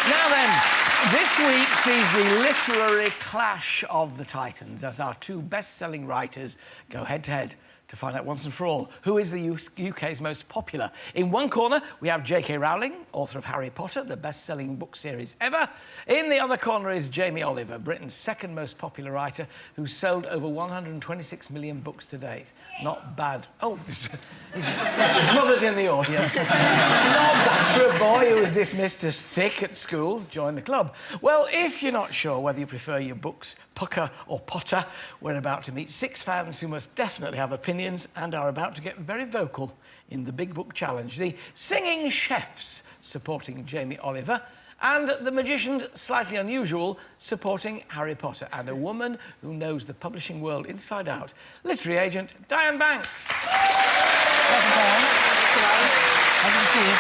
Now then, this week sees the literary clash of the titans as our two best-selling writers go head-to-head to find out once and for all who is the UK's most popular. In one corner, we have J.K. Rowling, author of Harry Potter, the best-selling book series ever. In the other corner is Jamie Oliver, Britain's second most popular writer, who's sold over 126 million books to date. Not bad. Oh, his mother's in the audience. Not bad for a boy who was dismissed as thick at school. Join the club. Well, if you're not sure whether you prefer your books Pucker or Potter, we're about to meet six fans who must definitely have opinions and are about to get very vocal in the Big Book Challenge. The singing chefs supporting Jamie Oliver, and the magicians, slightly unusual, supporting Harry Potter, and a woman who knows the publishing world inside out, literary agent Diane Banks. Welcome, Diane. Happy to see you.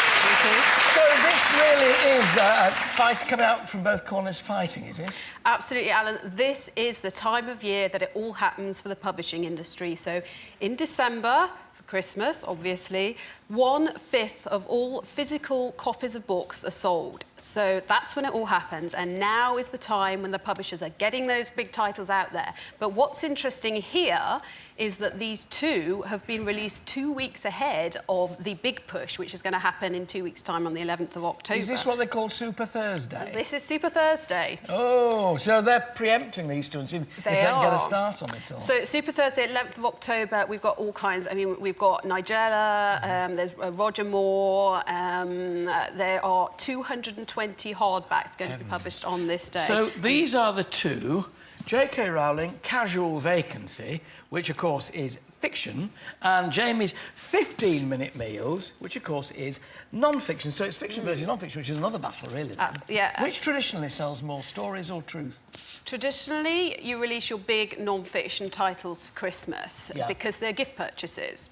So this really is a fight coming out from both corners fighting, is it? Absolutely, Alan. This is the time of year that it all happens for the publishing industry. So in December, for Christmas, obviously, 1/5 of all physical copies of books are sold. So that's when it all happens. And now is the time when the publishers are getting those big titles out there. But what's interesting here is that these two have been released 2 weeks ahead of the big push, which is going to happen in 2 weeks' time on the 11th of October. Is this what they call Super Thursday? This is Super Thursday. Oh, so they're preempting these two and seeing if they can get a start on it all. So Super Thursday, 11th of October, we've got all kinds. I mean, we've got Nigella, there's Roger Moore, there are 220 hardbacks going to be published on this day. So these are the two. J.K. Rowling, Casual Vacancy, which, of course, is fiction, and Jamie's 15-minute Meals, which, of course, is non-fiction. So it's fiction versus non-fiction, which is another battle, really. Yeah. Which traditionally sells more, stories or truth? Traditionally, you release your big non-fiction titles for Christmas because they're gift purchases.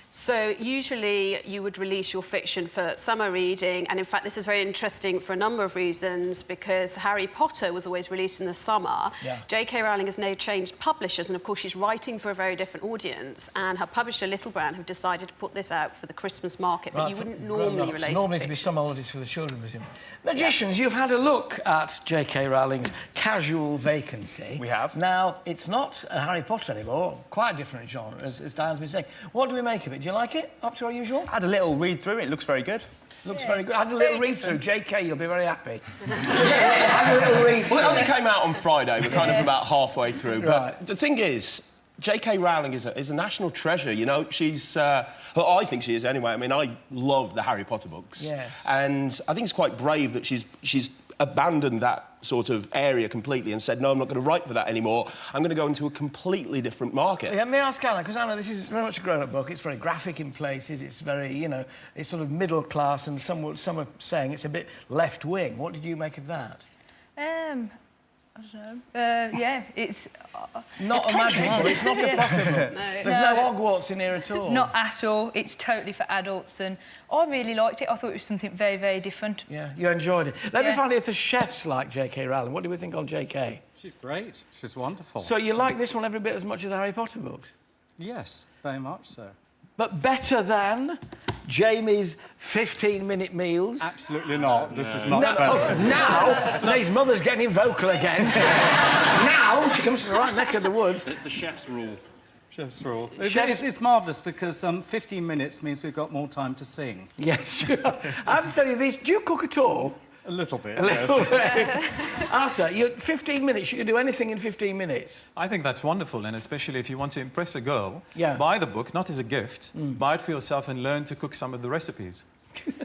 So usually you would release your fiction for summer reading, and in fact this is very interesting for a number of reasons, because Harry Potter was always released in the summer. J.K. Rowling has now changed publishers, and of course she's writing for a very different audience, and her publisher Little Brown have decided to put this out for the Christmas market, but you wouldn't normally release normally to be some holidays for the children, presumably. Magicians, you've had a look at J.K. Rowling's Casual Vacancy. We have. Now, it's not a Harry Potter anymore, quite a different genre, as Diane's been saying. What do we make of it? Do you like it, up to our usual? I had a little read through it. It looks very good. Looks very good. I had a little read through. JK, you'll be very happy. Had a little read through. Well, it only came out on Friday. We're kind of about halfway through. Right. But the thing is, J.K. Rowling is a national treasure, you know. She's... well, I think she is anyway. I mean, I love the Harry Potter books. Yes. And I think it's quite brave that she's abandoned that sort of area completely and said, no, I'm not going to write for that anymore. I'm going to go into a completely different market. Yeah, may I ask Anna, because Anna, this is very much a grown-up book. It's very graphic in places. It's very, you know, it's sort of middle class, and some are saying it's a bit left-wing. What did you make of that? I don't know. Yeah, it's... Not a magic book. It's not a Potter book. There's no Hogwarts in here at all. Not at all. It's totally for adults, and I really liked it. I thought it was something very, very different. Yeah, you enjoyed it. Let me find out if the chefs like J.K. Rowling. What do we think on J.K.? She's great. She's wonderful. So you like this one every bit as much as the Harry Potter books? Yes, very much so. But better than Jamie's 15-minute Meals? Absolutely not. This is much better. Now, his mother's getting vocal again. Now, she comes to the right neck of the woods. The chef's rule. Chef's rule. It's marvellous because 15 minutes means we've got more time to sing. Yes, sure. I have to tell you this, do you cook at all? A little bit, A little bit. Asa, 15 minutes, you can do anything in 15 minutes. I think that's wonderful, and especially if you want to impress a girl, Yeah. buy the book, not as a gift, buy it for yourself and learn to cook some of the recipes.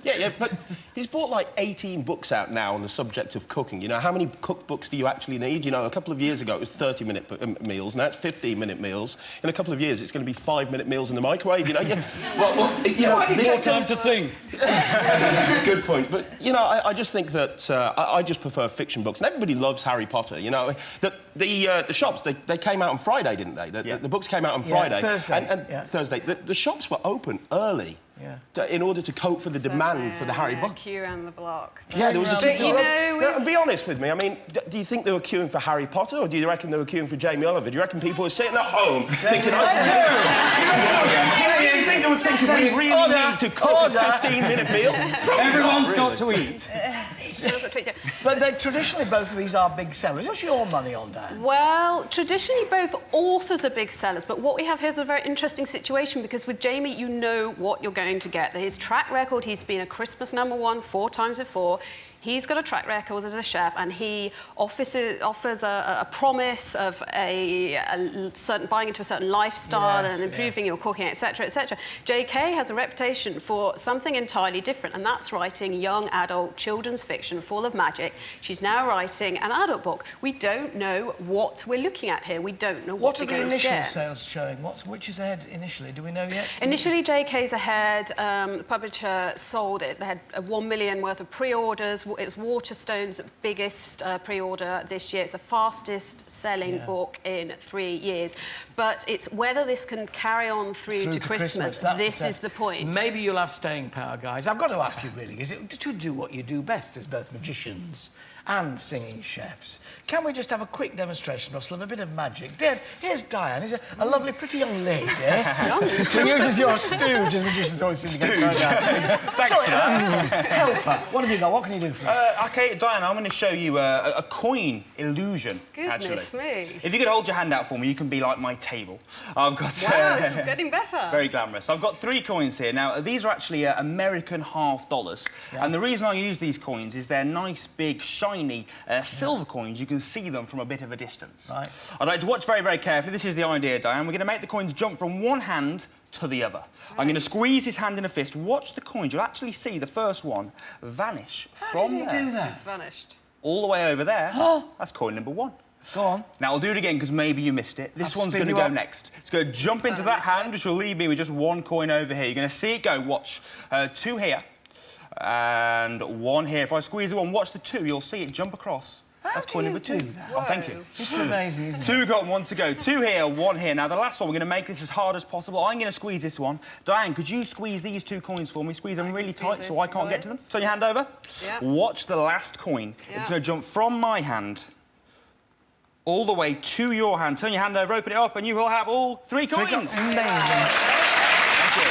Yeah, but he's brought like 18 books out now on the subject of cooking. You know, how many cookbooks do you actually need? You know, a couple of years ago it was 30-minute meals, now it's 15-minute meals. In a couple of years it's going to be 5-minute meals in the microwave, you know? You know, More time to sing. Good point. But, you know, I just think that I just prefer fiction books. And everybody loves Harry Potter, you know. The shops, they came out on Friday, didn't they? The books came out on Friday. Thursday. And Thursday. The shops were open early. In order to cope for the demand for the Harry book. Queue around the block. Yeah, there was a queue. But, you know... No, be honest with me. I mean, do you think they were queuing for Harry Potter, or do you reckon they were queuing for Jamie Oliver? Do you reckon people were sitting at home thinking, do you really think they were thinking we really need to cook a 15-minute meal? Everyone's got to eat. That's a tweet. Yeah. But traditionally, both of these are big sellers. What's your money on, Dan? Well, traditionally, both authors are big sellers, but what we have here is a very interesting situation because with Jamie, you know what you're going to get. His track record, he's been a Christmas #1 4 times before. He's got a track record as a chef, and he offers a promise of a certain buying into a certain lifestyle and improving your cooking, etc., etc. J.K. has a reputation for something entirely different, and that's writing young adult children's fiction full of magic. She's now writing an adult book. We don't know what we're looking at here. We don't know what we're going to get. What are the initial sales showing? Which is ahead initially? Do we know yet? Initially, J.K.'s ahead. The publisher sold it. They had $1 million worth of pre-orders. It was Waterstone's biggest pre-order this year. It's the fastest-selling book in 3 years. But it's whether this can carry on through to Christmas. This is the point. Maybe you'll have staying power, guys. I've got to ask you, really, is it to do what you do best as both magicians and singing chefs? Can we just have a quick demonstration, Russell, of a bit of magic? Dave, here's Diane. He's a lovely, pretty young lady. She uses your stooge, as magicians always seem to get thrown down. Thanks for that. Help her. What have you got? What can you do for us? OK, Diane, I'm going to show you a coin illusion, Goodness me. If you could hold your hand out for me, you can be like my table. I've got... Wow, this is getting better. Very glamorous. I've got 3 coins here. Now, these are actually American half dollars. Yeah. And the reason I use these coins is they're nice, big, shiny silver coins. You can see them from a bit of a distance. Right. I'd like to watch very, very carefully. This is the idea, Diane. We're going to make the coins jump from one hand to the other. Right. I'm going to squeeze his hand in a fist. Watch the coins. You'll actually see the first one vanish from there. How did you do that? It's vanished. All the way over there. That's coin number 1. Go on. Now, I'll do it again, because maybe you missed it. This one's going to go next. It's going to jump into that hand, which will leave me with just 1 coin over here. You're going to see it go. Watch. 2 here. And 1 here. If I squeeze the 1, watch the 2. You'll see it jump across. That's coin number 2. Oh, thank you. It's amazing, isn't it? 2 got, 1 to go. 2 here, 1 here. Now, the last one, we're going to make this as hard as possible. I'm going to squeeze this one. Diane, could you squeeze these 2 coins for me? Squeeze them really tight so I can't get to them. Turn your hand over. Yeah. Watch the last coin. Yeah. It's going to jump from my hand all the way to your hand. Turn your hand over, open it up, and you will have all 3 coins. Amazing. Thank you.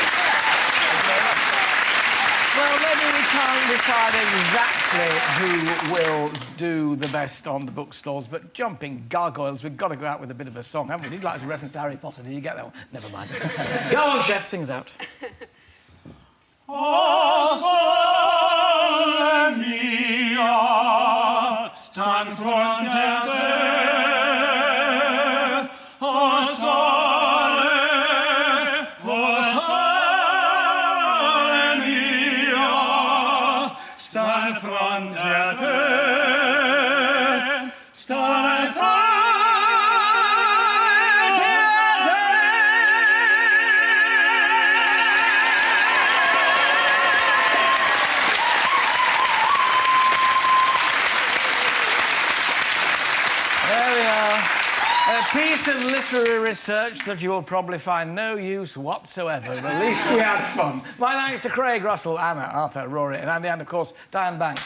Well, maybe we can't decide exactly who will do the best on the bookstores, but jumping gargoyles, we've got to go out with a bit of a song, haven't we? You'd like to reference to Harry Potter. Did you get that one? Never mind. Go on, chef, sing us out. Piece of literary research that you will probably find no use whatsoever. But at least we had fun. My thanks to Craig, Russell, Anna, Arthur, Rory and Andy, and, of course, Diane Banks.